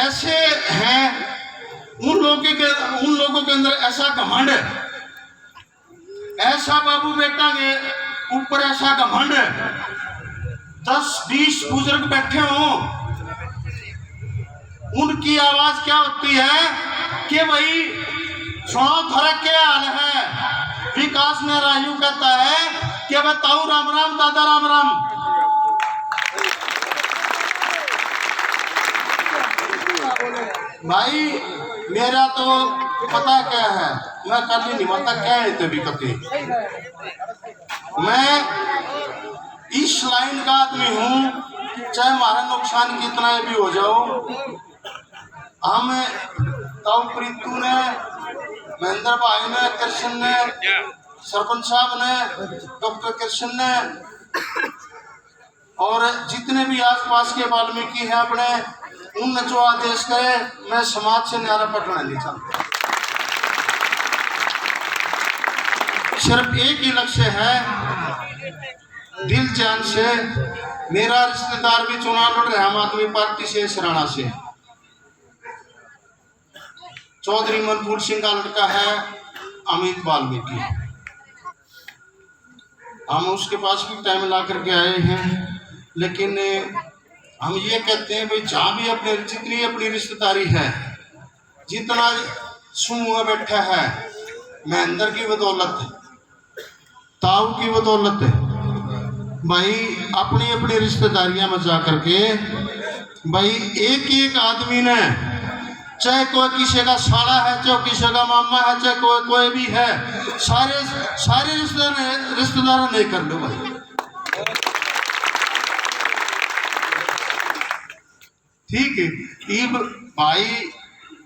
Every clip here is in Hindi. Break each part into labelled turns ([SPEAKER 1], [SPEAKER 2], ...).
[SPEAKER 1] ऐसे हैं, उन लोगों के अंदर ऐसा घमंड है, ऐसा बाबू बेटा के ऊपर ऐसा घमंड है, 10-20 बुजुर्ग बैठे हों, उनकी आवाज क्या होती है कि भाई सुनो थोड़ा क्या हाल है। विकास ने राजू कहता है कि बताओ राम राम दादा राम राम। भाई मेरा तो पता क्या है, मैं कल ही नहीं पता क्या है तभी कभी। मैं इस लाइन का आदमी हूँ, चाहे हमारा नुकसान कितना भी हो जाओ। हम ताऊ प्रीतू ने, महेंद्र भाई ने, कृष्ण ने, सरपंच साहब ने, डॉक्टर कृष्ण ने और जितने भी आसपास के वाल्मीकि हैं अपने, उनने जो आदेश करे, मैं समाज से न्यारा पटना नहीं चाहता। सिर्फ एक ही लक्ष्य है, दिल जान से। मेरा रिश्तेदार भी चुनाव लड़ रहा है आम आदमी पार्टी से, सराणा से, चौधरी मनपूर सिंह का लड़का है अमित वाल्मीकि। हम उसके पास भी टाइम ला करके आए हैं, लेकिन हम ये कहते हैं भाई जहाँ भी अपने जितनी अपनी रिश्तेदारी है, जितना समूह बैठा है, महेंद्र की बदौलत, ताऊ की बदौलत, भाई अपनी अपनी रिश्तेदारियां में जा करके भाई एक एक आदमी ने, चाहे कोई किसी का साला है, चाहे किसी का मामा है, चाहे कोई भी है, सारे रिश्तेदार नहीं कर लो भाई। ठीक है, ये भाई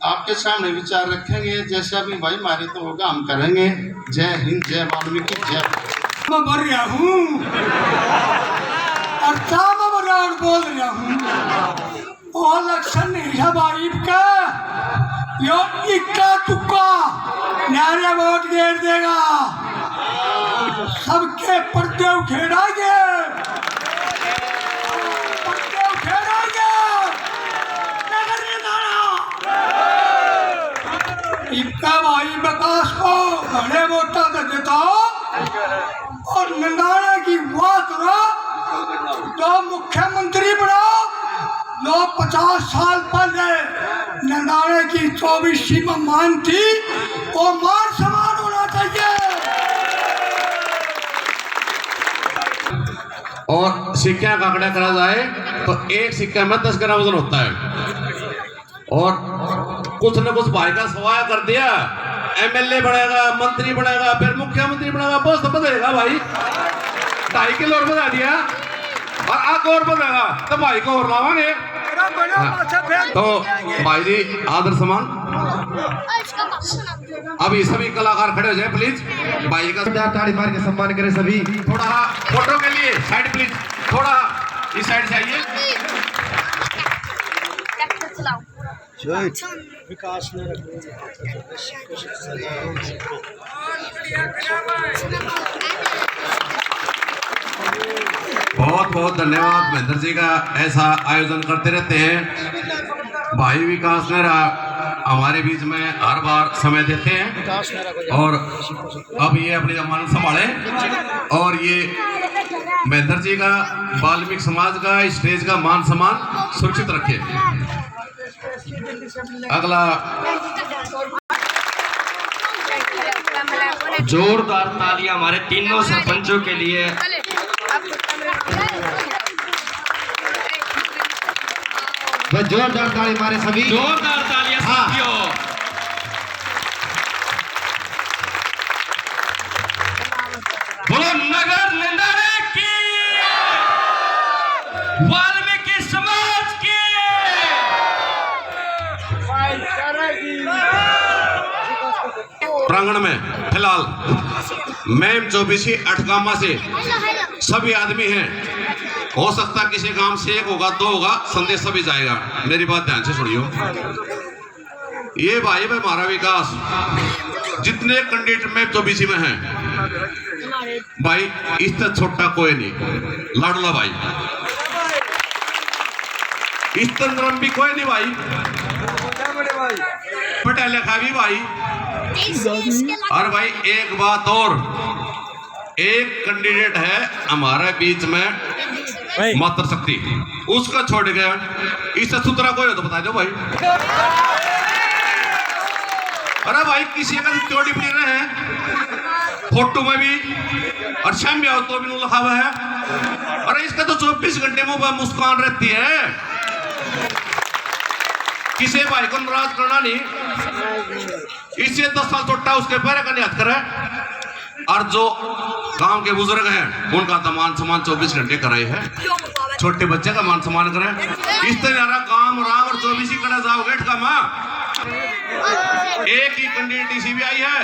[SPEAKER 1] आपके सामने विचार रखेंगे, जैसा भी भाई मारे तो होगा हम करेंगे। जय हिंद, जय वाल्मीकि, जय।
[SPEAKER 2] मैं मर रहा हूँ और मैं बोल रहा हूँ, वो इलेक्शन नहीं है भाई का, यो इक्का तुक्का न्यारे वोट गिर देगा, सबके पर्दे उखेड़ाएंगे, इक्का भाई विकास को बड़े वोटा दे देता और नंदाना की बात करो तो मुख्यमंत्री बनाओ। लोग 50 साल पहले नंदाने की 24वीं में मान थी, वो मान समान होना चाहिए।
[SPEAKER 3] और सिक्का का आंकड़ा करा जाए तो एक सिक्का में 10 ग्राम वजन होता है। और कुछ न कुछ भाई का सवाया कर दिया, एमएलए बनेगा, मंत्री बनेगा, फिर मुख्यमंत्री बनेगा, पोस्ट बदलेगा भाई। 2.5 किलो और बना दिया और आग और बनेगा तो भाई को और लावांगे। तो भाई जी आदर समान, अभी सभी कलाकार खड़े हो जाए प्लीज। भाई का
[SPEAKER 4] ताड़ी मार के सम्मान करें सभी।
[SPEAKER 3] थोड़ा फोटो के लिए साइड प्लीज, थोड़ा इस साइड से आइए।
[SPEAKER 2] विकास ने
[SPEAKER 3] बहुत बहुत धन्यवाद महेंद्र जी का, ऐसा आयोजन करते रहते हैं। भाई विकास ने हमारे बीच में हर बार समय देते हैं और अब ये अपनी जमानत संभाले और ये महेंद्र जी का, वाल्मीकि समाज का, स्टेज का मान सम्मान सुरक्षित रखे। अगला
[SPEAKER 4] जोरदार तालियां हमारे तीनों सरपंचों के लिए। जोरदार ताली मारे सभी, जोरदार तालियां साथियों। बोलो नगर नंदाने की, वाल्मीकि समाज की।
[SPEAKER 3] प्रांगण में फिलहाल मैम 24 अठगामा से सभी आदमी हैं। हो सकता किसी गांव से 1 होगा, 2 होगा, संदेश सभी जाएगा। मेरी बात ध्यान से सुनियो। ये भाई में हमारा विकास जितने कैंडिडेट में 24 में हैं भाई, इससे छोटा कोई नहीं। लाडला भाई, इस तरह भी कोई नहीं भाई। पटेल खा भी भाई। और भाई एक बात और, एक कैंडिडेट है हमारे बीच में मातृशक्ति, उसका छोड़ गया, इससे सुतरा कोई हो तो बता दो भाई। अरे भाई किसी का चोटी पी रहे हैं फोटो में भी, और शाम भी आओ तो भी लिखा हुआ है। अरे इसका तो 24 घंटे में मुस्कान रहती है, किसी भाई को नाराज करना नहीं। इससे 10 साल छोटा उसके पैर का निहत करे। और जो गांव के बुजुर्ग हैं उनका तो मान सम्मान 24 घंटे कराए है, छोटे बच्चे का मान सम्मान करें। इस तरह काम राम और 24 ही करा जाओ गेट का माँ। एक ही कैंडिडेट इसी भी आई है,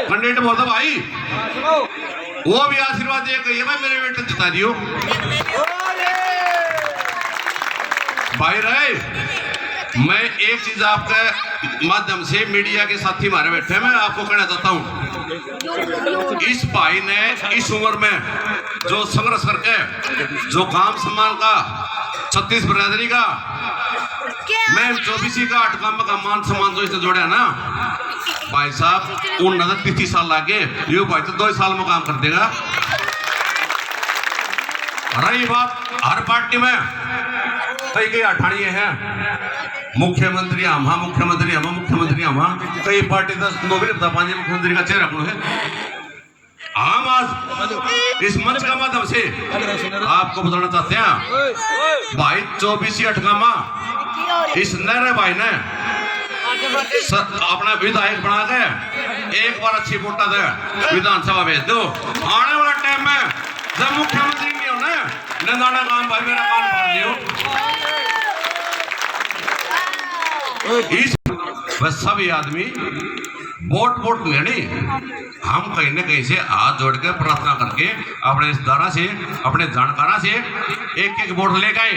[SPEAKER 3] कैंडिडेट बहुत है भाई, वो भी आशीर्वाद दे गई है भाई मेरे बेटे जिता दियो भाई। रहे मैं एक चीज आपके माध्यम से मीडिया के साथी हमारे बैठे मैं आपको कहना चाहता हूं, इस भाई ने इस उम्र में जो संघर्ष करके जो काम सम्मान का 36 बिरादरी का मैं 24 का 8 काम का मान सम्मान जो इसने जोड़ा ना भाई साहब, उन नजर 30 साल लागे, ये भाई तो 2 साल में काम कर देगा। रही बात हर पार्टी में कई अठाड़िए हैं, मुख्यमंत्री हम कई पार्टी मुख्यमंत्री का चेहरा कौन है। हम आज इस मंच का माध्यम से आपको बताना चाहते हैं भाई 24 अठगामा इस नरे भाई ने अपना विधायक बना के एक बार अच्छी वोटा दे विधानसभा भेज दो। आने वाला टाइम में जब मुख्यमंत्री नहीं होना नंदाना काम भाई मेरा काम कर लियो। इस बस सभी आदमी वोट लेनी, हम कहीं न कहीं से हाथ जोड़ के प्रार्थना करके अपने रिश्तेदारा से अपने जानकारा से एक वोट ले गए।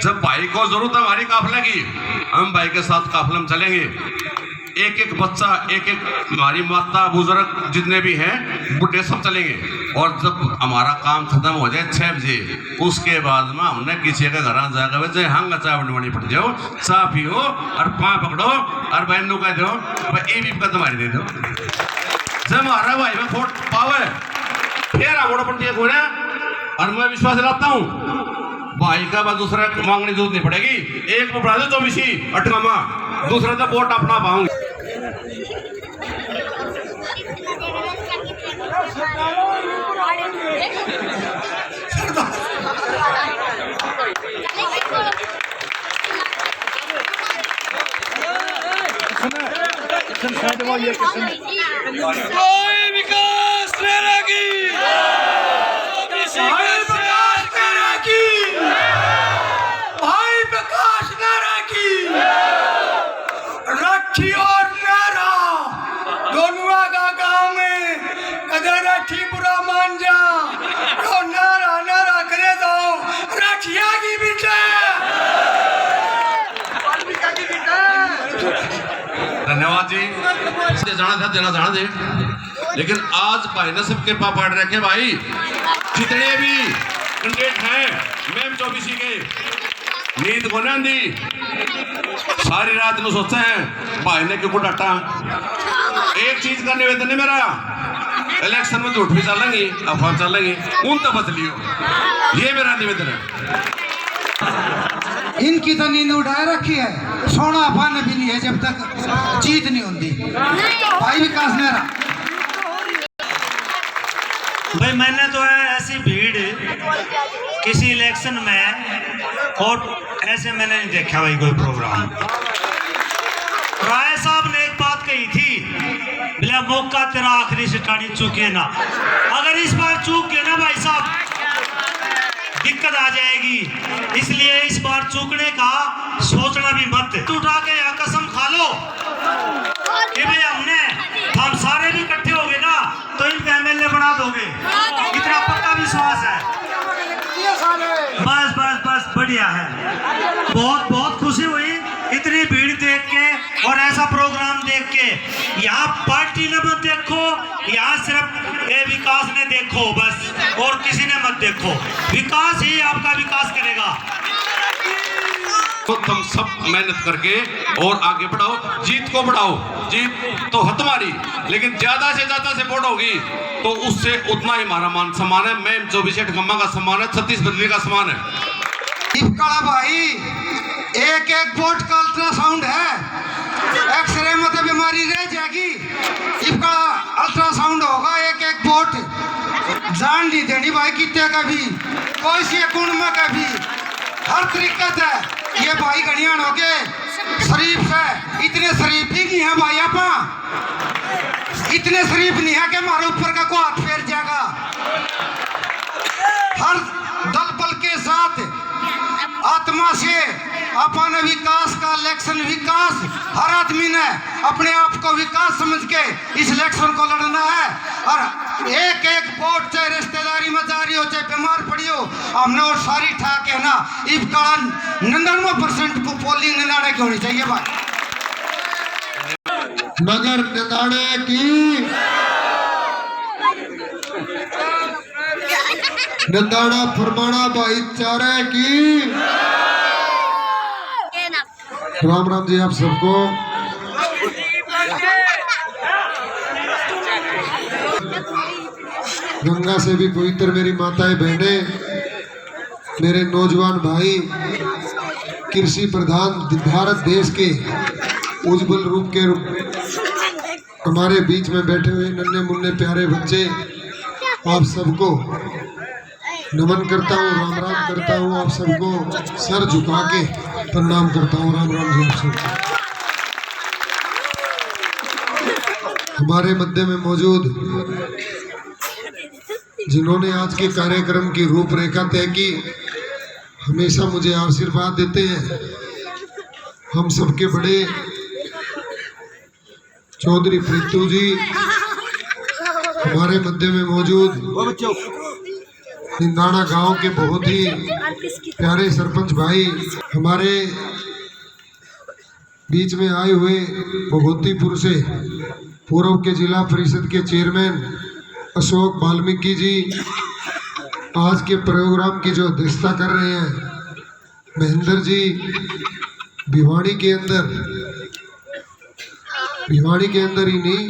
[SPEAKER 3] जब भाई को जरूरत है हमारी काफिले की, हम भाई के साथ काफिले में चलेंगे। एक बच्चा एक हमारी माता बुजुर्ग जितने भी हैं बुढ़े सब चलेंगे। और जब हमारा काम खत्म हो जाए 6 बजे, उसके बाद में हमने किसी के घर जाकर वैसे हंग चाय बनवानी पड़ जाओ, चाय पियो और पाँव पकड़ो और बहन को कह दो भाई ये भी तुम्हारी दे दो। जब हमारा भाई में वोट पावे फिर वोट पड़ती है घोड़ा। और मैं विश्वास दिलाता हूँ भाई का बाद दूसरा मांगने की जरूरत नहीं पड़ेगी। एक में बढ़ा दो 24 अठगामा, दूसरा तो वोट अपना पाऊंगी।
[SPEAKER 2] कोई विकास करेगी, भाई विकास करेगी, रखी और नारा दोनों का गाँव में कदर रखी बुरा मान जा तो नारा नारा करे दो रखिया की विजय।
[SPEAKER 3] धन्यवाद जी, जाना दे। लेकिन आज भाई ने सबके पापड़ रखे भाई, जितने भी कैंडिडेट हैं मैम 24 के नींद को ना दी, सारी रात में सोचते हैं भाई ने क्यों डांटा। एक चीज का निवेदन है मेरा, इलेक्शन में झूठ भी चलेंगी अफवाह चलेंगी उन तो बच लियो, ये मेरा निवेदन है।
[SPEAKER 5] इनकी तो नींद उठाए रखी है, सोना पाने भी नहीं है जब तक जीत नहीं होती। भाई विकास नेहरा
[SPEAKER 6] भाई मैंने तो ऐसी भीड़ किसी इलेक्शन में और ऐसे मैंने नहीं देखा भाई कोई प्रोग्राम। राय साहब ने एक बात कही थी, बोला मौका तेरा आखिरी से टाणी चूके ना। अगर इस बार चूक गए ना भाई साहब दिक्कत आ जाएगी, इसलिए इस बार चूकने का सोचना भी मत। उठा के यहाँ कसम खा लो कि भाई हम सारे भी इकट्ठे हो गए ना तो इनको एमएलए बना दोगे, इतना पक्का विश्वास है। बस बस बस बढ़िया है, बहुत बहुत खुशी हुई इतनी भीड़ देख के और ऐसा प्रोग्राम देख के। यहाँ पार्टी ने मत देखो, यहाँ सिर्फ ये विकास ने देखो बस, और किसी ने मत देखो। विकास ही आपका विकास करेगा।
[SPEAKER 3] तो तुम सब मेहनत करके और आगे बढ़ाओ, जीत को बढ़ाओ। जीत तो है तुम्हारी, लेकिन ज्यादा से ज्यादा सपोर्ट होगी तो उससे उतना ही हमारा मान सम्मान है। मैं 24 खम्मा का सम्मान है, 36 बदली का सम्मान है।
[SPEAKER 5] इपकाड़ा भाई, एक एक वोट का अल्ट्रासाउंड है, एक्सरे में तो बीमारी रह जाएगी। इपकाड़ा अल्ट्रासाउंड होगा, एक एक वोट जान नहीं देनी भाई कितने का भी, कोई सी गुण में का भी, हर तरीका है। ये भाई गणियान हो के शरीफ है, इतने शरीफ ही नहीं है भाई, आपा इतने शरीफ नहीं है कि हमारे ऊपर का को हाथ फेर जाएगा। हर दल बल के साथ आत्मा से अपन विकास का इलेक्शन, विकास हर आदमी ने अपने आप को विकास समझ के इस इलेक्शन को लड़ना है। और एक एक वोट चाहे रिश्तेदारी में जा रही हो, चाहे बीमार पड़ी हो, हमने वो सारी ठाक है ना, इस कारण 99% को पोलिंग निंदाड़े की होनी चाहिए भाई।
[SPEAKER 1] नगर निंदाड़े की, निंदाड़ा फरमाना भाईचारे की। राम राम जी आप सबको। गंगा से भी पवित्र मेरी माताएं बहनें, मेरे नौजवान भाई, कृषि प्रधान भारत देश के उज्जवल रूप के हमारे बीच में बैठे हुए नन्हे मुन्ने प्यारे बच्चे, आप सबको नमन करता हूँ, राम राम करता हूँ। आप सबको सर झुका के प्रणाम करता हूँ। राम राम जी आप सबको। हमारे मध्य में मौजूद जिन्होंने आज के कार्यक्रम की रूपरेखा तय की, हमेशा मुझे आशीर्वाद देते हैं, हम सबके बड़े चौधरी प्रीतू जी, हमारे मध्य में मौजूद निंदाड़ा गांव के बहुत ही प्यारे सरपंच भाई, हमारे बीच में आए हुए भगवतीपुर से पूर्व के जिला परिषद के चेयरमैन अशोक वाल्मीकि जी, आज के प्रोग्राम की जो अध्यक्षता कर रहे हैं महेंद्र जी, भिवाड़ी के अंदर ही नहीं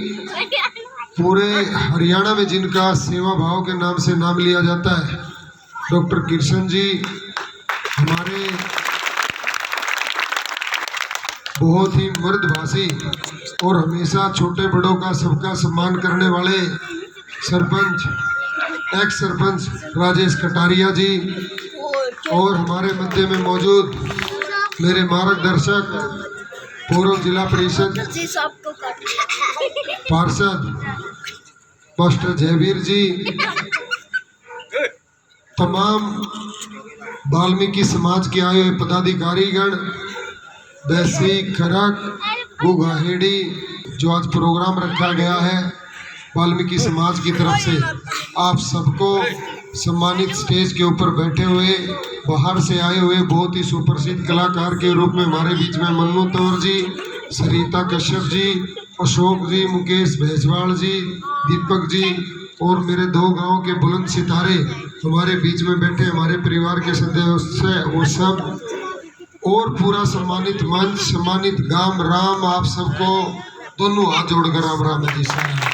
[SPEAKER 1] पूरे हरियाणा में जिनका सेवा भाव के नाम से नाम लिया जाता है, डॉक्टर कृष्ण जी, हमारे बहुत ही मर्दभाषी और हमेशा छोटे बड़ों का सबका सम्मान करने वाले सरपंच, एक्स सरपंच राजेश कटारिया जी, और हमारे मध्य में मौजूद मेरे मार्गदर्शक पूर्व जिला परिषद पार्षद मास्टर जयवीर जी, तमाम वाल्मीकि समाज के आए हुए पदाधिकारीगण, बैसी खरक गुगाहेड़ी, जो आज प्रोग्राम रखा गया है वाल्मीकि समाज की तरफ से, आप सबको सम्मानित स्टेज के ऊपर बैठे हुए बाहर से आए हुए बहुत ही सुप्रसिद्ध कलाकार के रूप में हमारे बीच में मन्नू तंवर जी, सरिता कश्यप जी, अशोक जी, मुकेश भैजवाल जी, दीपक जी और मेरे 2 गांव के बुलंद सितारे हमारे बीच में बैठे हमारे परिवार के सदस्य, वो सब और पूरा सम्मानित मंच, सम्मानित गाम राम, आप सबको दोनों हाथ जोड़कर राम राम जी साहब।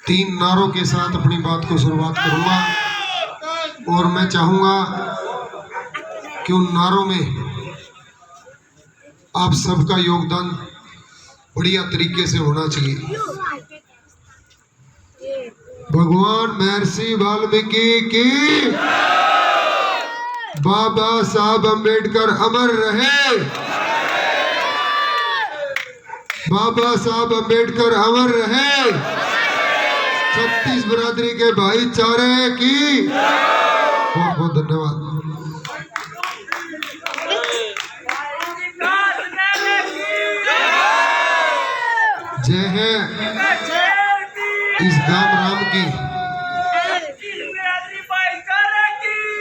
[SPEAKER 1] 3 नारों के साथ अपनी बात को शुरुआत करूंगा और मैं चाहूंगा कि उन नारों में आप सबका योगदान बढ़िया तरीके से होना चाहिए। भगवान महर्षि वाल्मीकि की, बाबा साहब अम्बेडकर अमर रहे, बाबा साहब अम्बेडकर अमर रहे, 36 बिरादरी के भाईचारे की। बहुत बहुत धन्यवाद। जय है इस गांव राम की,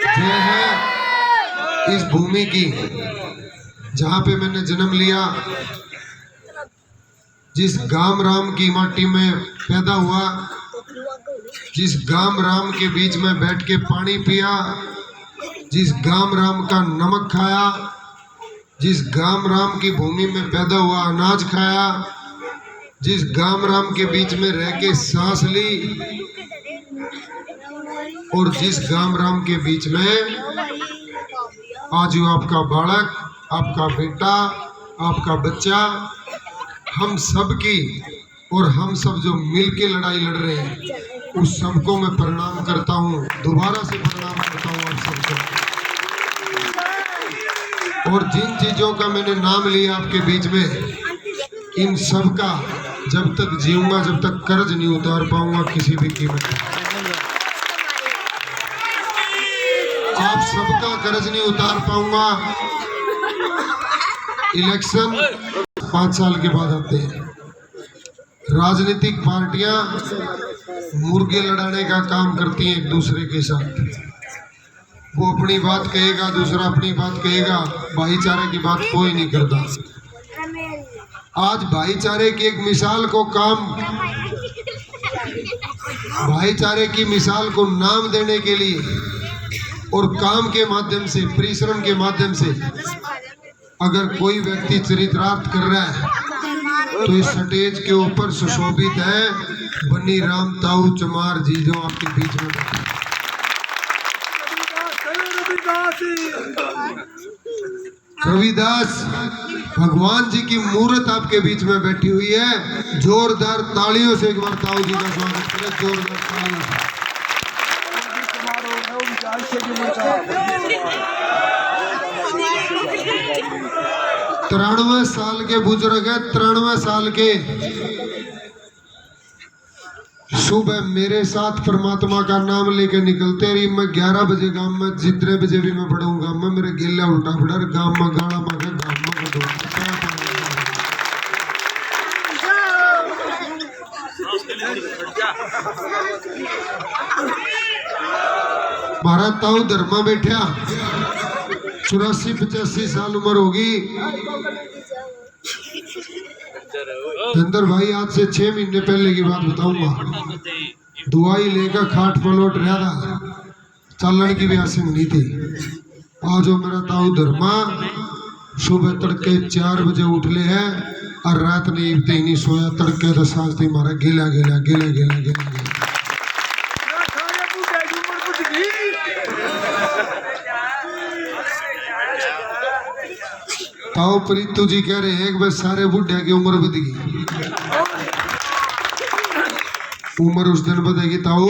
[SPEAKER 1] जय है इस भूमि की जहाँ पे मैंने जन्म लिया, जिस गांव राम की माटी में पैदा हुआ, जिस गांव राम के बीच में बैठ के पानी पिया,
[SPEAKER 7] जिस गाम राम का नमक खाया, जिस गाम राम की भूमि में पैदा हुआ अनाज खाया, जिस गाम राम के बीच में रह के सांस ली, और जिस गाम राम के बीच में आज वो आपका बालक, आपका बेटा, आपका बच्चा, हम सब की और हम सब जो मिल के लड़ाई लड़ रहे हैं, उस सबको मैं प्रणाम करता हूँ, दोबारा से प्रणाम करता हूँ आप सबको। और जिन चीज़ों का मैंने नाम लिया आपके बीच में, इन सब का जब तक जीऊंगा, जब तक कर्ज नहीं उतार पाऊंगा किसी भी कीमत पर। आप सबका कर्ज नहीं उतार पाऊंगा। इलेक्शन 5 साल के बाद आते हैं। राजनीतिक पार्टियां मुर्गे लड़ाने का काम करती हैं एक दूसरे के साथ। वो अपनी बात कहेगा, दूसरा अपनी बात कहेगा, भाईचारे की बात कोई नहीं करता। आज भाईचारे की एक मिसाल को भाईचारे की मिसाल को नाम देने के लिए और काम के माध्यम से, परिश्रम के माध्यम से अगर कोई व्यक्ति चरितार्थ कर रहा है तो इस स्टेज के ऊपर सुशोभित है बनी राम ताऊ चमार जी, जो आपके बीच में बैठे। रविदास भगवान जी की मूर्त आपके बीच में बैठी हुई है। जोरदार तालियों से एक बार ताऊ जी का स्वागत करें, जोरदार तालियों से। 93 साल के बुजुर्ग है, 93 साल के। सुबह मेरे साथ परमात्मा का नाम लेके निकलते रही। मैं 11 बजे गांव में, जितने बजे भी मैं पढ़ूंगा, मैं मेरे गिल्ला उल्टा पड़ा गांव में गाड़ा मांगे, गांव में दो 12 ताऊ धर्मा बैठा, 84-85 साल उम्र होगी। अंदर भाई आज से 6 महीने पहले की बात बताऊंगा। दवाई लेकर खाट पर लौट रहा था, चलने की भी आसिंग नहीं थी। आज वो मेरा ताऊ धर्मा सुबह तड़के 4 बजे उठ ले है और रात ने इबते ही नहीं सोया। तड़के तो सांस थी मारा, गिला गिला गिला गिला गिला गिला। ताऊ प्रीतू जी कह रहे हैं एक बस सारे बुढ़िया की उम्र बद गई। उम्र उस दिन बदेगी ताऊ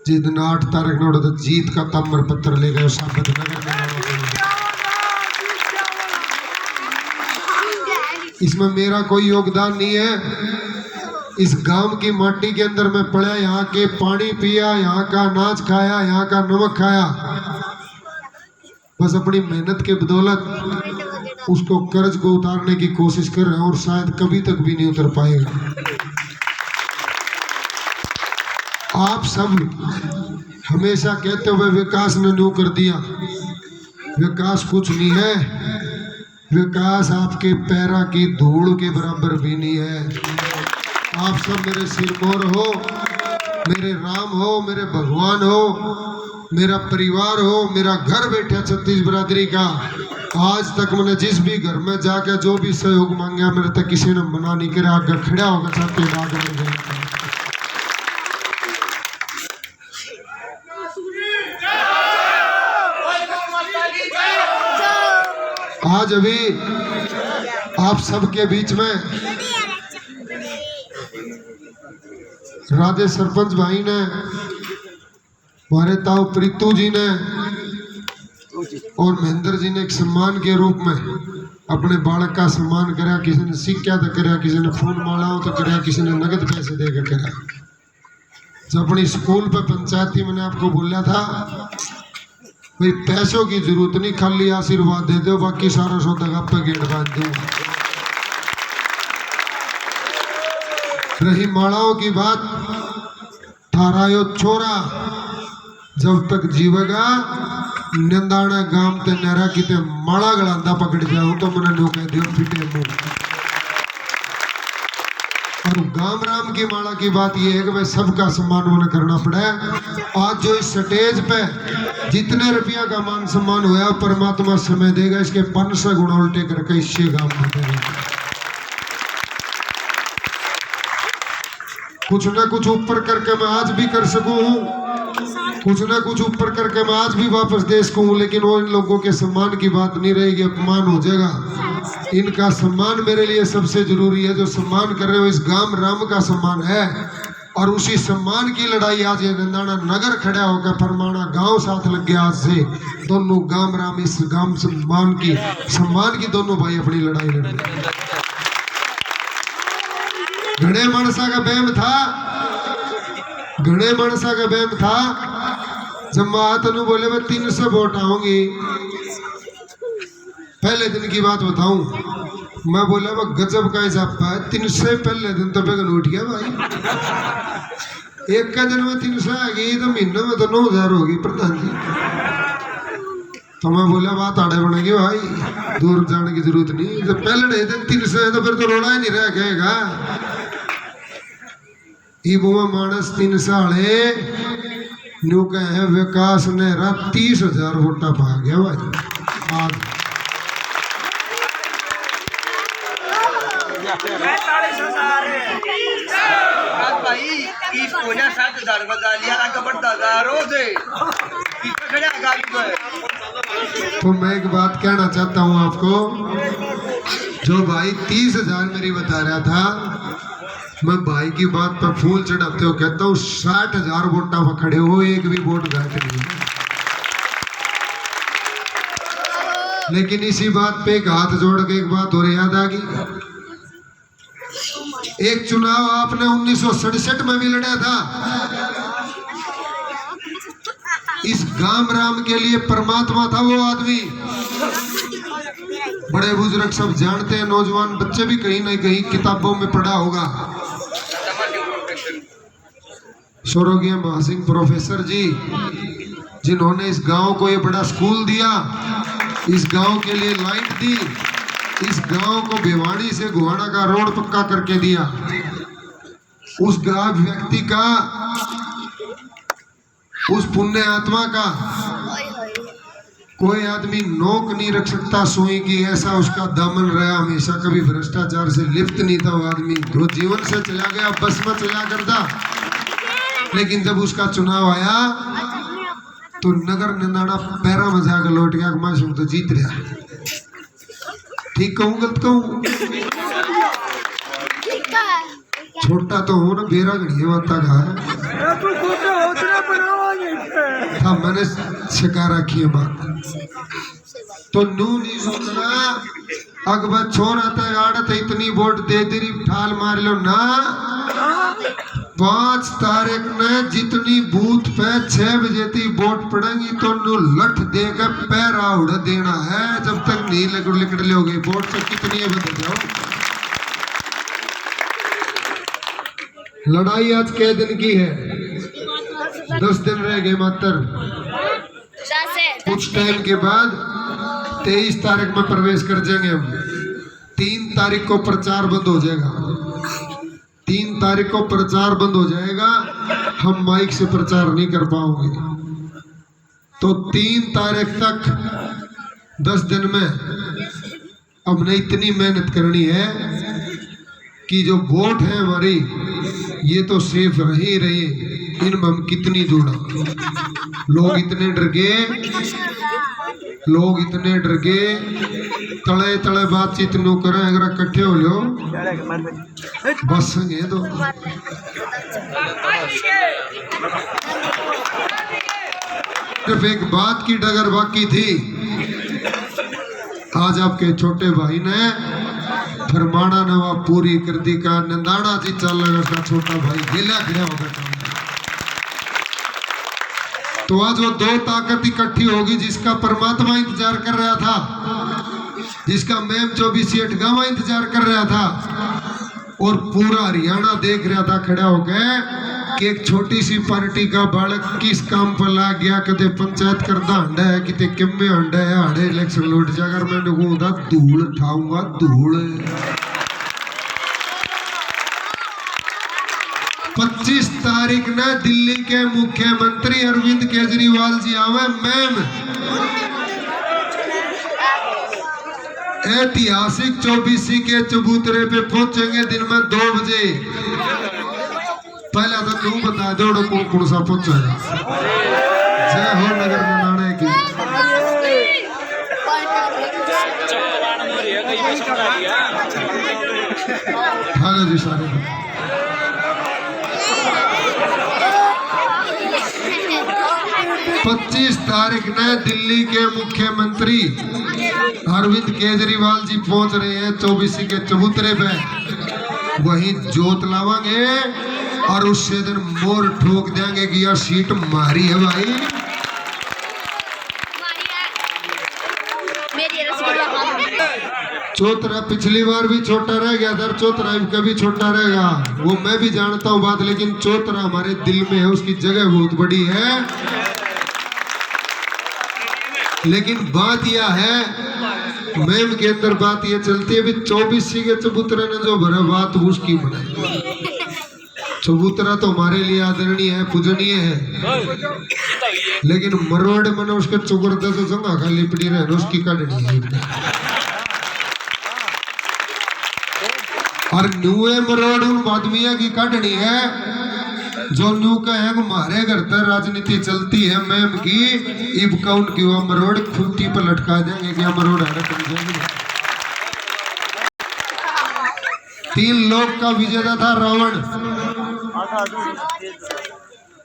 [SPEAKER 7] जिस दिन 8 तारीख नोट तक जीत का तमर पत्र ले गए साबित नगर में। इसमें मेरा कोई योगदान नहीं है। इस गांव की माटी के अंदर मैं पड़ा, यहाँ के पानी पिया, यहाँ का अनाज खाया, यहाँ का नमक खाया। बस अपनी मेहनत के बदौलत उसको कर्ज को उतारने की कोशिश कर रहे हैं और शायद कभी तक भी नहीं उतर पाएगा। आप सब हमेशा कहते हुए विकास ने न्यू कर दिया। विकास कुछ नहीं है। विकास आपके पैरा की धूल के बराबर भी नहीं है। आप सब मेरे सिरमौर हो, मेरे राम हो, मेरे भगवान हो, मेरा परिवार हो, मेरा घर बैठा 36 बिरादरी का। आज तक मैंने जिस भी घर में जाकर जो भी सहयोग मांगा, मेरे तक किसी ने मना नहीं किया। आगे खड़ा होगा चाहते आज अभी आप सबके बीच में राधे सरपंच भाई ने, हमारे ताऊ प्रीतू जी ने और महेंद्र जी ने एक सम्मान के रूप में अपने बालक का सम्मान करा। किसी ने सिक्का तो करा, किसी ने फूल मालाओं तो करा, किसी ने नगद पैसे देकर करा। जब अपनी स्कूल पे पंचायती मैंने आपको बोला था भाई पैसों की जरूरत नहीं, खाली आशीर्वाद दे दो, बाकी सारा सौदा पे गेट बांध दो। रही मालाओं की बात, थारा यो छोरा जब तक जीवेगा निंदाना गांव ते नहरा किते माला गलांदा पकड़ जाऊं तो मैंने लोग कह दियो फिटे मुंह। और गाम राम की माला की बात यह है कि भाई सबका सम्मान उन्हें करना पड़ा है। आज जो इस स्टेज पे जितने रुपया का मान सम्मान हुआ परमात्मा समय देगा, इसके 500 गुना उल्टे करके इससे गाम बढ़ेगा। कुछ ना कुछ ऊपर करके मैं आज भी कर सकूं, कुछ ना कुछ ऊपर करके मैं आज भी वापस दे सकूं, लेकिन वो इन लोगों के सम्मान की बात नहीं रहेगी, अपमान हो जाएगा। इनका सम्मान मेरे लिए सबसे जरूरी है। जो सम्मान कर रहे हो इस गाम राम का सम्मान है, और उसी सम्मान की लड़ाई आज ये नंदाना नगर खड़ा होकर फरमाना गांव साथ लग गया। आज से दोनों गाम राम इस गाम सम्मान की दोनों भाई अपनी लड़ाई लड़ रहे। घने मानसा का बैम था, घने मानसा का बैम था। जब मैं तनु बोले मैं 300 वोट आऊंगी, पहले दिन की बात बताऊं, मैं बोला वो गजब का हिसाब है। 300 पहले दिन तो बेगन उठ गया भाई। एक का दिन में 300 आ गई तो महीने में तो 9000 होगी प्रधान जी। तो मैं बोला बात आड़े बनेगी भाई, दूर जाने की जरूरत नहीं। जब पहले दिन 300 है तो फिर तो रोड़ा ही नहीं रह गएगा। इबुआ मानस 3 साले न्यू कहे विकास ने 30,000 वोटा पा गया भाई। आज तो मैं एक बात कहना चाहता हूँ आपको, जो भाई 30,000 मेरी बता रहा था, मैं भाई की बात पर फूल चढ़ाते हो कहता हूँ 60,000 वोटा पर खड़े हो, एक भी वोट घाट नहीं। लेकिन इसी बात पे एक हाथ जोड़ के एक बात और याद आ गई। एक चुनाव आपने 1967 में भी लड़ा था। इस गाम राम के लिए परमात्मा था वो आदमी। बड़े बुजुर्ग सब जानते हैं, नौजवान बच्चे भी कहीं ना कहीं किताबों में पढ़ा होगा। स्वर्गीय महासिंह प्रोफेसर जी, जिन्होंने इस गांव को ये बड़ा स्कूल दिया, इस गांव के लिए लाइट दी, इस गांव को भिवाड़ी से गुहाना का रोड पक्का करके दिया। उस गांव व्यक्ति का, उस पुण्य आत्मा का कोई आदमी नोक नहीं रख सकता सुई की, ऐसा उसका दामन रहा हमेशा। कभी भ्रष्टाचार से लिप्त नहीं था वो आदमी। वो जीवन से चला गया, बस में चला करता, लेकिन जब उसका चुनाव आया तो नगर नंदाना पैरा में जाकर लौट गया। मैं तो जीत रहा। ठीक कहूँ गलत कहूँ? छोटा तो हूँ ना, बेरा घड़िए बता था, मैंने सिखा रखी है बात। तो नू नहीं सोचना अकबर छोरा था आड़त इतनी वोट दे तेरी ठाल मार लो ना। 5 तारीख ने जितनी बूथ पे 6 बजे तक वोट पड़ेंगी तो नू लठ देकर पैरा उड़ा देना है। जब तक नहीं लिकड़ लोगे वोट से कितनी है बता जाओ। लड़ाई आज कै दिन की है? 10 दिन रह गए मात्र। कुछ टाइम के बाद 23 तारीख में प्रवेश कर जाएंगे हम। 3 तारीख को प्रचार बंद हो जाएगा। 3 तारीख को प्रचार बंद हो जाएगा, हम माइक से प्रचार नहीं कर पाओगे। तो 3 तारीख तक 10 दिन में हमने इतनी मेहनत करनी है कि जो वोट है हमारी ये तो सेफ रही रही, इनमें हम कितनी जोड़ा। लोग इतने डर गए, तले तले बातचीत नो करें, अगर इकट्ठे हो लो बस संगे तो सिर्फ एक बात की डगर बाकी थी। आज आपके छोटे भाई ने फरमाना नवा पूरी कर दी का नंदाना जी चल लगा का छोटा भाई गिला खड़ा होगा। तो आज वो 2 ताकत इकट्ठी होगी जिसका परमात्मा इंतजार कर रहा था, जिसका मैम 24 अटगावा इंतजार कर रहा था, और पूरा हरियाणा देख रहा था खड़ा होकर कि एक छोटी सी पार्टी का बालक किस काम पर ला गया। कदे पंचायत करता हंडा है, किते किम्मे हंडा है, हाड़े इलेक्शन लौट जाकर मैं धूल उठाऊंगा धूल। 25 तारीख ने दिल्ली के मुख्यमंत्री अरविंद केजरीवाल जी आवे मैम ऐतिहासिक चौबीसी के चबूतरे पे पहुंचेंगे दिन में 2 बजे। पहला तो तू बता दो कौन सा पहुंचेगा। जय हो नगर नंदाना की। हेलो जी सारे 25 तारीख ने दिल्ली के मुख्यमंत्री अरविंद केजरीवाल जी पहुंच रहे हैं चौबीसी के चबूतरे पे। वहीं जोत लावांगे और उससे दिन मोर ठोक देंगे कि यार सीट मारी है भाई। चौतरा पिछली बार भी छोटा रह गया था, चौतरा कभी छोटा रहेगा वो मैं भी जानता हूँ बात, लेकिन चौतरा हमारे दिल में है, उसकी जगह बहुत बड़ी है। लेकिन बात यह है मैम के अंदर बात यह चलती है, 24 के चबूतरे ने जो भरा बात उसकी बनाई। चबूतरा तो हमारे लिए आदरणीय है, पूजनीय है, लेकिन मरोड़ मन उसके चुगरते तो जंगा खाली पड़ी रहे उसकी काटनी है। और न्यूए मरोड़ उन आदमियों की काटनी है जो न्यू कहे हमारे घर पर राजनीति चलती है मैम की, इब कौन की वो मरोड़ खूंटी पर लटका देंगे क्या मरोड़ है। 3 लोक का विजेता था रावण,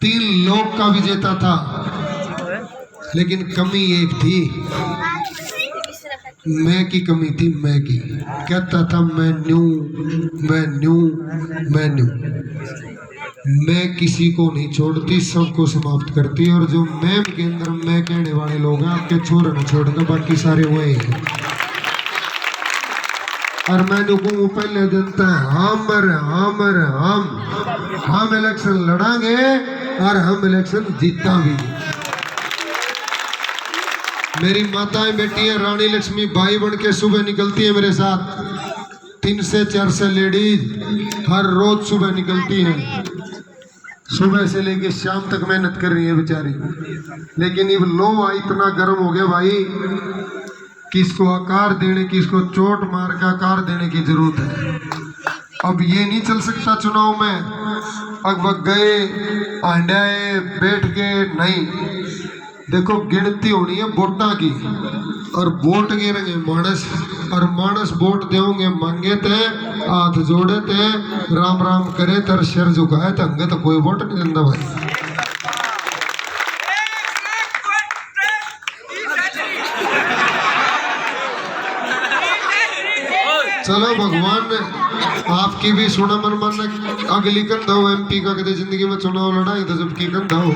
[SPEAKER 7] 3 लोक का विजेता था, लेकिन कमी एक थी, मैं की कमी थी। मैं की कहता था मैं किसी को नहीं छोड़ती, सबको समाप्त करती। और जो मैम के अंदर मैं कहने वाले लोग हैं आपके छोड़ न छोड़ना, बाकी सारे वही हैं। और मैं कहूँ पहले दिन हम इलेक्शन लड़ांगे और हम इलेक्शन जीता भी। मेरी माताएं बेटियां रानी लक्ष्मी भाई बन के सुबह निकलती है मेरे साथ, 3 से 4 से लेडीज हर रोज सुबह निकलती हैं, सुबह से लेके शाम तक मेहनत कर रही है बेचारी। लेकिन ये लोहा इतना गर्म हो गया भाई कि इसको आकार देने की, इसको चोट मार के आकार देने की जरूरत है। अब ये नहीं चल सकता चुनाव में अगवग गए आंडाए बैठ के, नहीं। देखो गिनती होनी है वोटा की, और वोट गिरेंगे मानस, और मानस वोट देंगे मांगे थे, हाथ जोड़े थे, राम राम करे तर सिर झुकाए तंगे तो कोई वोट नहीं देता भाई। चलो भगवान ने आपकी भी सुना मन मन अगली कंधा हो MP का कदे जिंदगी में चुनाव लड़ाई तो जबकि कंधा हो।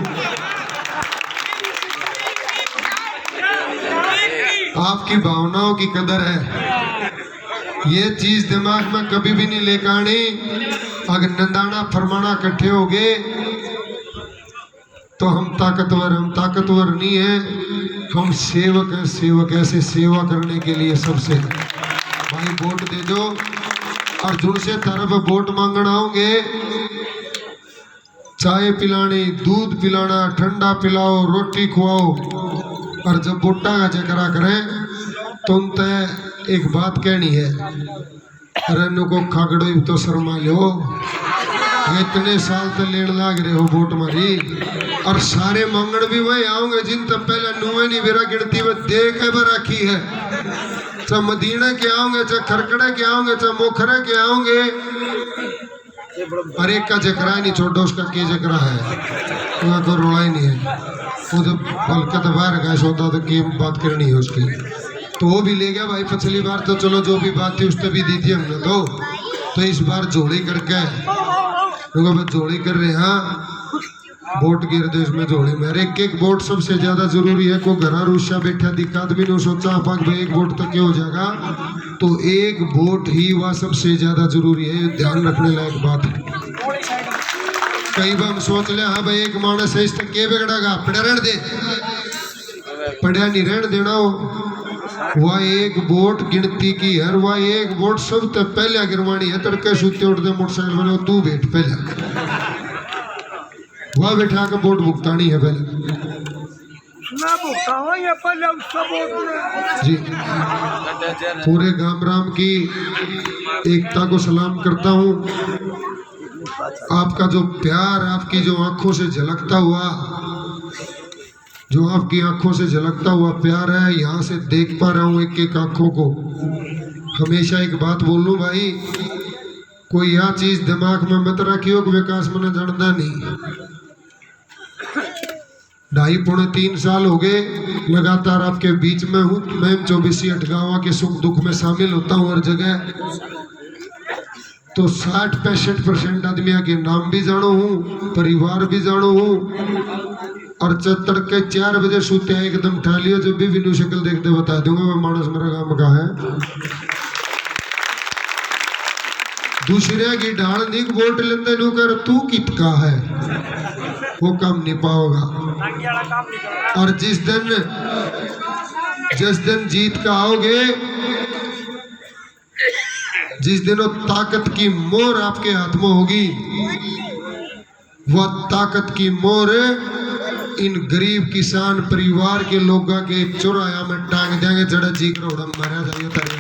[SPEAKER 7] आपकी भावनाओं की कदर है, ये चीज दिमाग में कभी भी नहीं लेकर आनी। अगर नंदाना फरमाना इकट्ठे हो गए तो हम ताकतवर नहीं है, हम सेवक हैं। सेवक ऐसे सेवा करने के लिए सबसे भाई वोट दे दो। और जिनसे तरफ वोट मांगना होंगे, चाय पिलानी, दूध पिलाना, ठंडा पिलाओ, रोटी खुआओ, और जब वोटा का चकरा करें तो उनते एक बात कहनी है, अरे को खागड़ो तो शर्मा लो, इतने साल तो लेन लाग रहे हो वोट मारी। और सारे मांगण भी वही आओगे जिन तक पहले नुए नहीं बेरा गिनती में देख रखी है, चाहे मदीना के आओगे, चाहे खरकड़े के आओगे, चाहे मोखरे के आओगे, और एक का जकरा नहीं छोड़ो, उसका के जकरा है, कोई रोड़ा ही नहीं है। वो तो हल्का तो बाहर गया सौदा तो की बात करनी है उसकी, तो वो भी ले गया भाई। पिछली बार तो चलो जो भी बात थी उस पर भी दी थी हमने, तो इस बार जोड़ी करके जोड़ी कर रहे हैं। वोट गिर दे इसमें जोड़ी में, एक वोट सबसे ज्यादा जरूरी है। को घर रूसा बैठा दिक्कत आदमी ने सोचा आप भाई 1 वोट तक क्या हो जाएगा, तो 1 वोट ही वह सबसे ज्यादा जरूरी है। ध्यान रखने लायक बात है। कई बार हम सोच ले हाँ भाई 1 मानस है इस तक के बिगड़ेगा, पढ़ा रहने दे, पढ़ा नहीं रहने देना हो। वह 1 वोट गिनती की है, वह 1 वोट सब तक पहले गिरवानी है। तड़के सूते उठते मोटरसाइकिल में तू बैठ पहले वह बैठा के वोट भुगतानी है पहले
[SPEAKER 2] सुना भुगतावा या पहले उसका वोट
[SPEAKER 7] जी। पूरे गाम राम की एकता को सलाम करता हूँ। आपका जो प्यार, आपकी जो आंखों से झलकता हुआ, जो आपकी आंखों से झलकता हुआ प्यार है, यहाँ से देख पा रहा हूँ एक एक आंखों को। हमेशा एक बात बोलूँ भाई, कोई यह चीज दिमाग में मत रखियो कि विकास मैंने जानता नहीं। 2.5-3 साल हो गए लगातार आपके बीच में हूँ। मैं 24 अटगावा के सुख दुख में शामिल होता हूँ हर जगह। तो 60-65% आदमी के नाम भी जानो हूँ, परिवार भी जानो हूँ। और तड़के 4 बजे सोते हैं एकदम ठा लियो, जब भी विनू शक्ल देखते बता दूंगा मैं मानस मेरा काम का है। दूसरे की डाल निक वोट लेते नु कर तू कितका है, वो काम नहीं पाओगा। और जिस दिन जीत का आओगे, जिस दिन वो ताकत की मोहर आपके हाथ में होगी, वह ताकत की मोहर इन गरीब किसान परिवार के लोगों के चौराया में टांग देंगे। जड़ा जी करोड़ा मारा जाएगा तारे।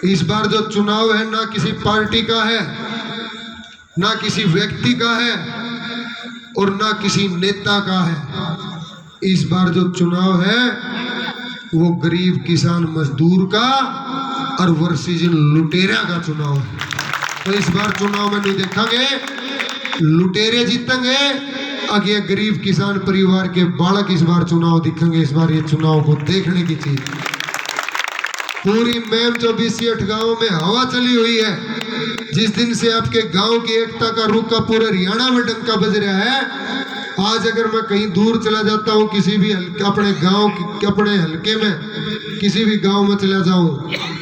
[SPEAKER 7] इस बार जो चुनाव है ना किसी पार्टी का है, ना किसी व्यक्ति का है और ना किसी नेता का है। इस बार जो चुनाव है वो गरीब किसान मजदूर का और वर्सेस लुटेरा का चुनाव है। तो इस बार चुनाव में नहीं देखेंगे लुटेरे जीतेंगे, आगे गरीब किसान परिवार के बालक इस बार चुनाव दिखेंगे। इस बार ये चुनाव को देखने की चीज। पूरी मैम 24 अटगांव में हवा चली हुई है। जिस दिन से आपके गांव की एकता का रुख का पूरे हरियाणा में डंका बज रहा है। आज अगर मैं कहीं दूर चला जाता हूँ, किसी भी अपने गांव अपने हल्के में किसी भी गांव में चला जाऊं,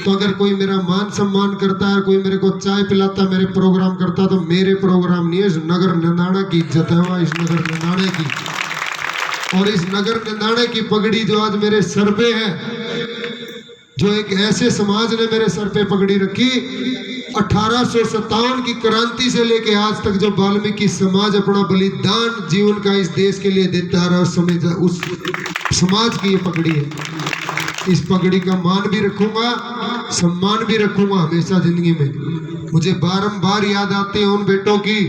[SPEAKER 7] तो अगर कोई मेरा मान सम्मान करता है, कोई मेरे को चाय पिलाता, मेरे प्रोग्राम करता, तो मेरे प्रोग्राम नहीं है, इस नगर नंदाना की इज्जत है वह, इस नगर नंदाने की। और इस नगर नंदाने की पगड़ी जो आज मेरे सर पे है, जो एक ऐसे समाज ने मेरे सर पे पगड़ी रखी, 1857 की क्रांति से लेके आज तक जो वाल्मीकि समाज अपना बलिदान जीवन का इस देश के लिए देता रहा, उस समाज की ये पगड़ी है। इस पगड़ी का मान भी रखूंगा, सम्मान भी रखूंगा हमेशा जिंदगी में। मुझे बारंबार याद आती है उन बेटों की,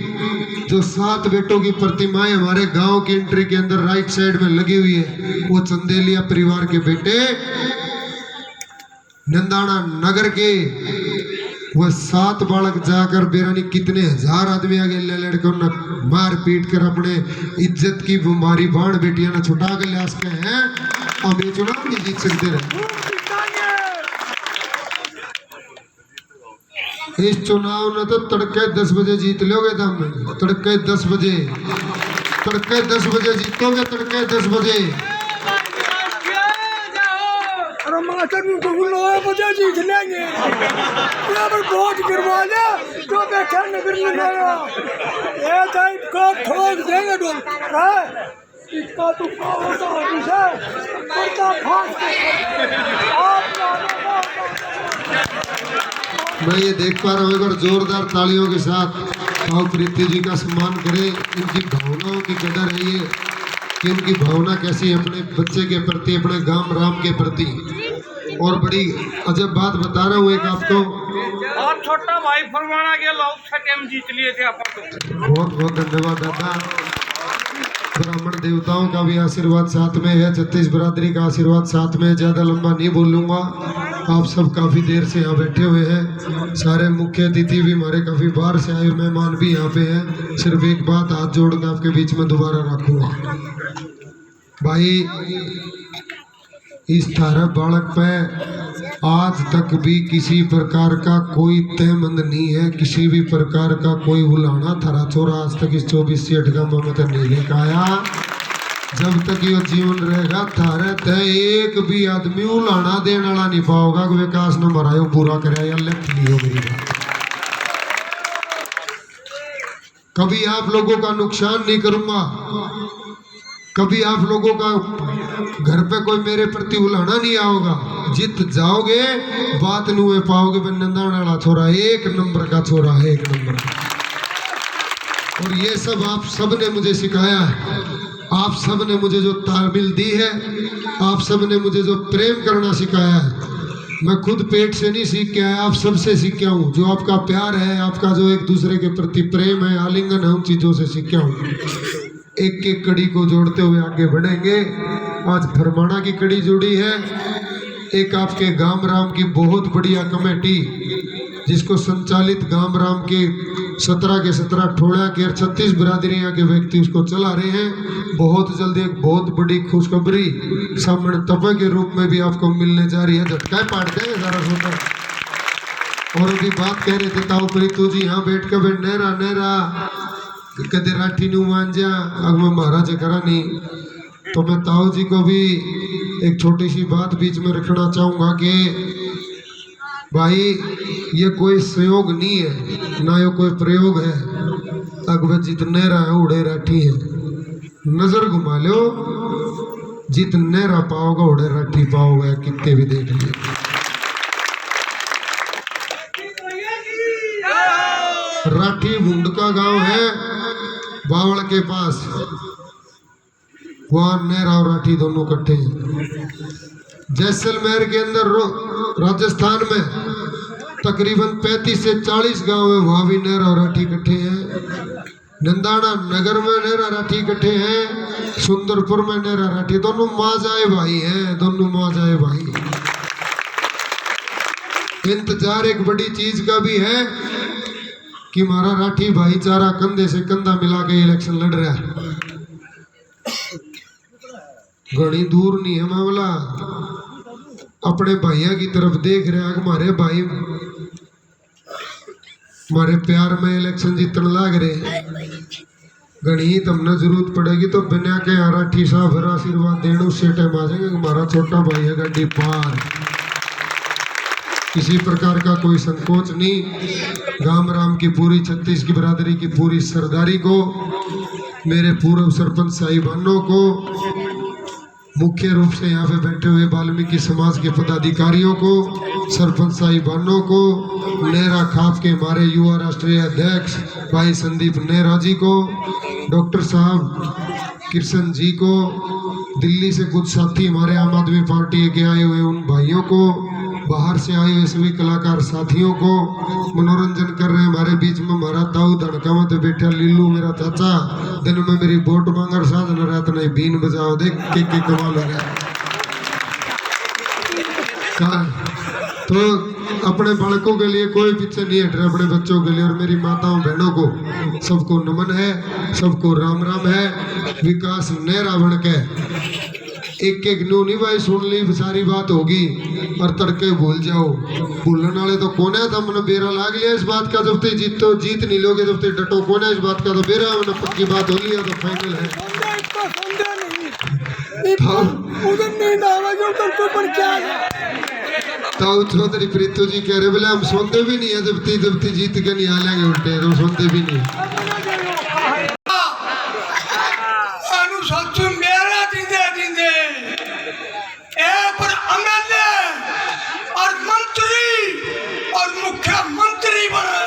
[SPEAKER 7] जो 7 बेटों की प्रतिमाएं हमारे गांव की एंट्री के अंदर राइट साइड में लगी हुई है। वो चंदेलिया परिवार के बेटे, नंदाना नगर के वह 7 बालक जाकर बेरानी कितने हजार आदमी आगे ले लड़के न मार पीट कर अपने इज्जत की बीमारी बाण बेटियां न छुटा कर ले सके हैं। हम ये चुनाव नहीं जीत सकते रहे। इस चुनाव ने तो तड़के 10 बजे जीत लोगे तुम। तड़के 10 बजे जीतोगे, तड़के 10 बजे।
[SPEAKER 2] मास्टर को 9 बजे जीत लेंगे। यहाँ पर वोट गिरवा ले तो बैठा नगर में लगा ये टाइप को ठोक देंगे डोल इसका तो होता है पड़ता फांस
[SPEAKER 7] मैं ये देख पा रहा हूँ, एक बार जोरदार तालियों के साथ आओ प्रीति जी का सम्मान करें। इनकी भावनाओं की कदर है ये कि इनकी भावना कैसी है अपने बच्चे के प्रति, अपने गांव राम के प्रति। और बड़ी अजब बात बता रहा हूँ एक आपको,
[SPEAKER 8] और छोटा भाई फरमाना के लोग सटेम जीत लिए थे अपन तो।
[SPEAKER 7] बहुत बहुत धन्यवाद दादा। ब्राह्मण देवताओं का भी आशीर्वाद साथ में है, 36 बरादरी का आशीर्वाद साथ में है। ज़्यादा लंबा नहीं बोलूँगा, आप सब काफ़ी देर से यहाँ बैठे हुए हैं। सारे मुख्य अतिथि भी हमारे काफ़ी बाहर से आए मेहमान भी यहाँ पे हैं। सिर्फ एक बात हाथ जोड़ कर आपके बीच में दोबारा रखूँगा भाई, इस 18 बालक पे आज तक भी किसी प्रकार का कोई तयमंद नहीं है, किसी भी प्रकार का कोई उलाना थारा छोरा आज तक इस 24 अटगामा में नहीं लेकर आया। जब तक ये जीवन रहेगा थारे तय एक भी आदमी उलाना देने वाला नहीं पाओगा कि विकास ने मरायो पूरा कराया या लेफ्ट लियो। मेरी बात, कभी आप लोगों का नुकसान नहीं करूंगा, कभी आप लोगों का घर पे कोई मेरे प्रति उलाना नहीं आओगा। जीत जाओगे बात नहीं पाओगे। नंदाना वाला छोरा एक नंबर का छोरा है, एक नंबर। और ये सब आप सब ने मुझे सिखाया है। आप सब ने मुझे जो तालमेल दी है, आप सब ने मुझे जो प्रेम करना सिखाया है, मैं खुद पेट से नहीं सीख के आया, आप सबसे सीख के हूँ। जो आपका प्यार है, आपका जो एक दूसरे के प्रति प्रेम है, आलिंगन है, उन चीज़ों से सीख के हूँ। एक एक कड़ी को जोड़ते हुए आगे बढ़ेंगे। आज फरमाना की कड़ी जुड़ी है, एक आपके गाम राम की बहुत बढ़िया कमेटी जिसको संचालित गाम राम के 17 के 17 ठोड़ा के और 36 बिरादरियाँ के व्यक्ति उसको चला रहे हैं। बहुत जल्दी एक बहुत बड़ी खुशखबरी सामने तपे के रूप में भी आपको मिलने जा रही है। झटका पाट देंगे सारा सोता। और अभी बात कह रहे थे ताऊ प्रीतू जी यहाँ बैठ कर बैठ नहरा नहरा कदे राठी नू मान जा अग में महाराज करा नहीं। तो मैं ताऊ जी को भी एक छोटी सी बात बीच में रखना चाहूँगा कि भाई ये कोई संयोग नहीं है, ना ये कोई प्रयोग है। अकबर जितने रहा उड़े राठी है, नजर घुमा लो जितने रहा पाओगे उड़े राठी पाओगे, कितने भी देख लिए। राठी भूंड का गांव है बावड़ के पास, वहाँ नहरा और राठी दोनों इकट्ठे हैं। जैसलमेर के अंदर राजस्थान में तकरीबन 35 से 40 गांव है, वहाँ भी नहरा और राठी इकट्ठे हैं। नंदाना नगर में नहरा राठी इकट्ठे हैं, सुंदरपुर में नहरा राठी, दोनों माजाए भाई हैं, दोनों माजाए भाई। इंतजार एक बड़ी चीज का भी है कि हमारा राठी भाईचारा कंधे से कंधा मिला के इलेक्शन लड़ रहा है। घनी दूर नहीं है मामला, अपने भाइयों की तरफ देख रहे हैं। हमारे भाई हमारे प्यार में इलेक्शन जीतने लाग रहे, घनी तमने जरूरत पड़ेगी तो बिना के राठी साहब हर आशीर्वाद देने उससे टाइम आ जाएंगे। हमारा छोटा भाई है गड्डी पार, किसी प्रकार का कोई संकोच नहीं। गाम राम की पूरी 36 की बिरादरी की पूरी सरदारी को, मेरे पूर्व सरपंच साहिबानों को, मुख्य रूप से यहाँ पे बैठे हुए वाल्मीकि समाज के पदाधिकारियों को, सरपंच साहिबानों को, नेहरा खाप के हमारे युवा राष्ट्रीय अध्यक्ष भाई संदीप नेहरा जी को, डॉक्टर साहब कृष्ण जी को, दिल्ली से कुछ साथी हमारे आम आदमी पार्टी के आए हुए उन भाइयों को, बाहर से आए हुए सभी कलाकार साथियों को, मनोरंजन कर रहे हैं हमारे बीच में हमारा ताऊ धड़का में तो बैठा लीलू मेरा चाचा, दिन में मेरी वोट मांगर साधन रात नहीं बीन बजाओ, देख के कमाल हो गया। तो अपने बालकों के लिए कोई पीछे नहीं हट रहा, अपने बच्चों के लिए और मेरी माताओं बहनों को सबको नमन है, सबको राम राम है। विकास नेहरा बन के एक एक न्यू नहीं भाई सुन ली सारी बात होगी और तड़के भूल जाओ। भूलने वाले तो कौन है, तो हमने बेरा लाग लिया इस बात का, जब तक जीत नहीं लोगे जब तक डटो कौन है इस बात का, तो बेरा हमने पक्की बात हो लिया तो फाइनल है। ताऊ चौधरी प्रीतू जी कह रहे बोले हम सुनते भी नहीं है, जब ती जीत के नहीं हालेंगे उल्टे, तो सुनते भी नहीं।
[SPEAKER 2] और मंत्री और मुख्यमंत्री बना,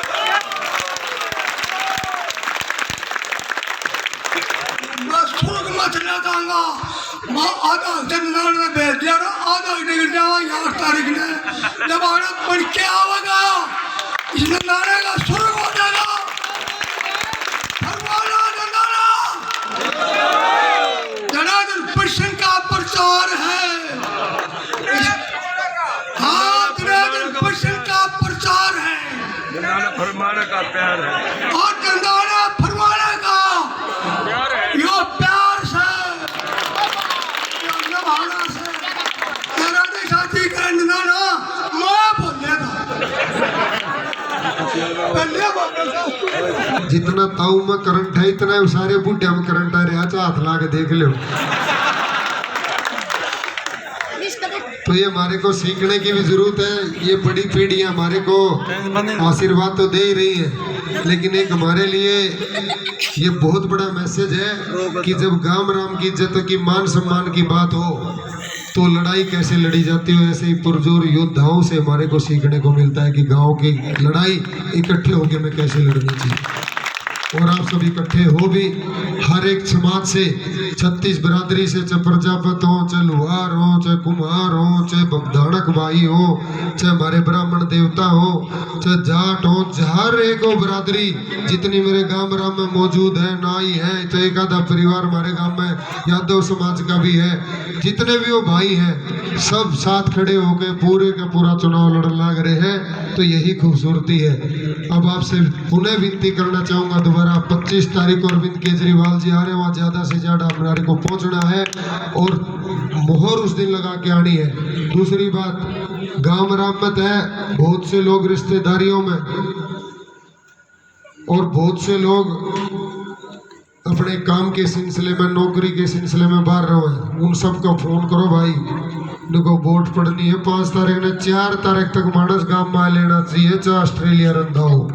[SPEAKER 2] मैं सुर्ग में चला जाऊंगा। मैं आधा जनगण में भेज दिया, आधा निकल जाऊंगा 8 तारीख ने, जब आना पढ़ के आवेगा इस नंदाने का सुर्ग हो जाएगा। जनार्दन कृष्ण का प्रचार है, हाँ जनार्दन कृष्ण का प्रचार है,
[SPEAKER 8] फरमाने का प्यार है
[SPEAKER 2] और नंदाना फरमाने का यो प्यार से नभाना से तेरा साथी का नंदाना मैं बोलेगा।
[SPEAKER 7] जितना ताऊ में करंट है इतना ही सारे बूढ़े में करंट आ रहा, हाथ ला के देख लो। तो ये हमारे को सीखने की भी जरूरत है। ये बड़ी पीढ़ी हमारे को आशीर्वाद तो दे ही रही है, लेकिन एक हमारे लिए ये बहुत बड़ा मैसेज है कि जब गाम राम की इज्जत की मान सम्मान की बात हो तो लड़ाई कैसे लड़ी जाती है। ऐसे ही पुरजोर योद्धाओं से हमारे को सीखने को मिलता है कि गांव की लड़ाई इकट्ठे होकर में कैसे लड़नी चाहिए। और आप सब इकट्ठे हो भी हर एक समाज से 36 बिरादरी से, चाहे प्रजापत हो, चाहे लुहार हो, चाहे कुम्हार हो, चाहे बगधाड़क भाई हो, चाहे हमारे ब्राह्मण देवता हो, चाहे जाट हो, हर एक हो बिरादरी जितनी मेरे गांव राम में मौजूद है, नाई है, चाहे एक आधा परिवार हमारे गांव में यादव समाज का भी है, जितने भी वो भाई हैं सब साथ खड़े होकर पूरे का पूरा चुनाव लड़ने लग रहे हैं। तो यही खूबसूरती है। अब आपसे पुनः विनती करना चाहूँगा दोबारा 25 तारीख को अरविंद केजरीवाल जी आ रहे हैं, वहाँ ज़्यादा से ज़्यादा हमारे को पहुँचना है और मोहर उस दिन लगा के आनी है। दूसरी बात, गांव मरामत है, बहुत से लोग रिश्तेदारियों में और बहुत से लोग अपने काम के सिलसिले में, नौकरी के सिलसिले में बाहर रहो, उन सबको फोन करो भाई, देखो वोट पड़नी है 5 तारीख ने, 4 तारीख तक मानस गांव में आ लेना चाहिए, चाहे ऑस्ट्रेलिया रंधा हो।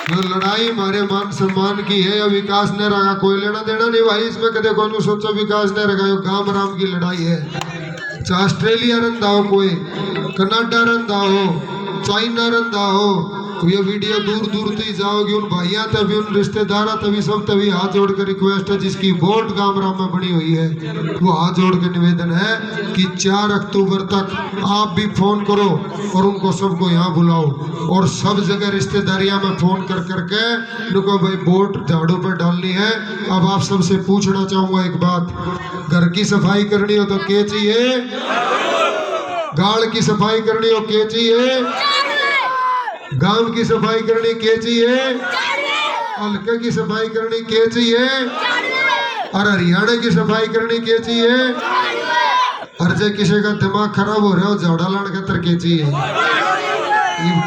[SPEAKER 7] जो लड़ाई हमारे मान सम्मान की है या विकास ने रखा, कोई लेना देना नहीं भाई इसमें, कदे कोई नहीं सोचो विकास ने रखा, गांव राम की लड़ाई है। चाहे ऑस्ट्रेलिया रंधा हो, कोई कनाडा रंधा हो, चाइना रंधा हो, ये वीडियो दूर दूर तक जाओगी, उन भाइयों तभी, उन रिश्तेदारों तभी, सब तभी हाथ जोड़ कर रिक्वेस्ट है, जिसकी वोट गांव राम में बनी हुई है वो हाथ जोड़ के निवेदन है कि 4 अक्टूबर तक आप भी फोन करो और उनको सबको यहाँ बुलाओ और सब जगह रिश्तेदारियां में फोन कर करके उनको भाई वोट झाड़ू पर डालनी है। अब आप सबसे पूछना चाहूंगा एक बात, घर की सफाई करनी हो तो क्या चाहिए? गाड़ की सफाई करनी हो क्या चाहिए? गांव की सफाई करनी क्या चाहिए? हल्के की सफाई करनी क्या चाहिए? और हरियाणा की सफाई करनी क्या चाहिए? और जो किसी का दिमाग खराब हो रहा है झाड़ा लाने का तरके चाहिए,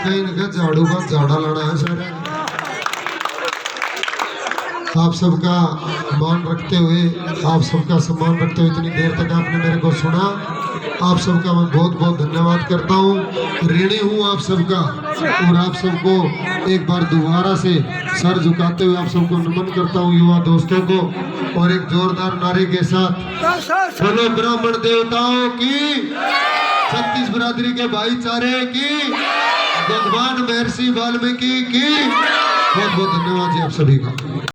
[SPEAKER 7] कहीं झाड़ू का झाड़ा लाना है सर। आप सबका मान रखते हुए, आप सबका सम्मान रखते हुए इतनी देर तक आपने मेरे को सुना, आप सबका मैं बहुत बहुत धन्यवाद करता हूँ, ऋणी हूँ आप सबका। और आप सबको एक बार दोबारा से सर झुकाते हुए आप सबको नमन करता हूँ, युवा दोस्तों को, और एक जोरदार नारे के साथ बोलो ब्राह्मण देवताओं की, 36 बिरादरी के भाईचारे की, भगवान महर्षि वाल्मीकि की। बहुत बहुत धन्यवाद जी आप सभी का।